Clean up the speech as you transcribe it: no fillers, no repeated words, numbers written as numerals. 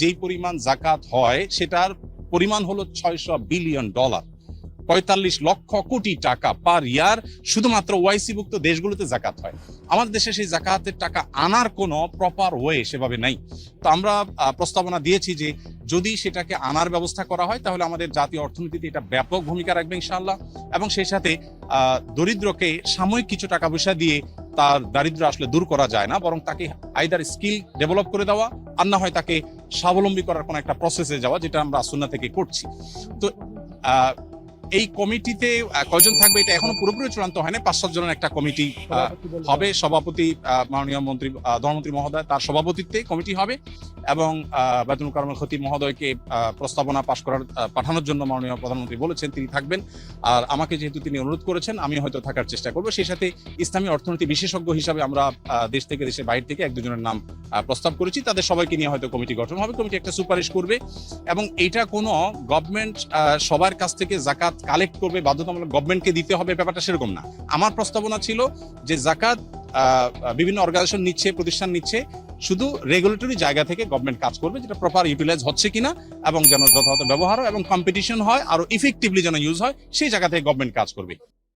যেই পরিমাণ জাকাত হয় সেটার পরিমাণ হলো $600 বিলিয়ন, 45 লক্ষ কোটি টাকা পার ইয়ার শুধুমাত্র ওআইসি-ভুক্ত দেশগুলোতে জাকাত হয়। আমাদের দেশে সেই জাকাতের টাকা আনার কোনো প্রপার ওয়ে সেভাবে নাই। তো আমরা প্রস্তাবনা দিয়েছি যে যদি সেটাকে আনার ব্যবস্থা করা হয় তাহলে আমাদের জাতীয় অর্থনীতিতে এটা ব্যাপক ভূমিকা রাখবে ইনশাআল্লাহ, এবং সেই সাথে দরিদ্রকে সাময়িক কিছু টাকা পয়সা দিয়ে তার দারিদ্র আসলে দূর করা যায় না, বরং তাকে আইদার স্কিল ডেভেলপ করে দেওয়া আর না হয় তাকে স্বাবলম্বী করার কোনো একটা প্রসেসে যাওয়া, যেটা আমরা সুন্নাহ থেকে করছি। তো এই কমিটিতে কয়জন থাকবে এটা এখনো পুরোপুরি চূড়ান্ত হয়নি। 5-7 জনের একটা কমিটি হবে। সভাপতি মাননীয় মন্ত্রী ধর্মমন্ত্রী মহোদয়, তার সভাপতিত্বে কমিটি হবে, এবং বায়তুল কারমুল খতিব মহোদয়কে প্রস্তাবনা পাঠানোর জন্য মাননীয় প্রধানমন্ত্রী বলেছেন তিনি থাকবেন। আর আমাকে যেহেতু তিনি অনুরোধ করেছেন আমি হয়তো থাকার চেষ্টা করবো। সেই সাথে ইসলামী অর্থনীতি বিশেষজ্ঞ হিসাবে আমরা দেশ থেকে দেশের বাইরে থেকে 1-2 জনের নাম প্রস্তাব করেছি। তাদের সবাইকে নিয়ে হয়তো কমিটি গঠন হবে। কমিটি একটা সুপারিশ করবে, এবং এটা কোনো গভর্নমেন্ট সবার কাছ থেকে জাকাত কালেক্ট করবে, বাধ্যতামূলক গভর্নমেন্টকে দিতে হবে, ব্যাপারটা সেরকম না। আমার প্রস্তাবনা ছিল যে জাকাত বিভিন্ন অর্গানাইজেশন নিচ্ছে, প্রতিষ্ঠান নিচ্ছে, শুধু রেগুলেটরি জায়গা থেকে গভর্নমেন্ট কাজ করবে, যেটা প্রপার ইউটিলাইজ হচ্ছে কিনা এবং যেন যথাযথ ব্যবহার হয় এবং কম্পিটিশন হয়, আরো ইফেক্টিভলি যেন ইউজ হয়, সেই জায়গা থেকে গভর্নমেন্ট কাজ করবে।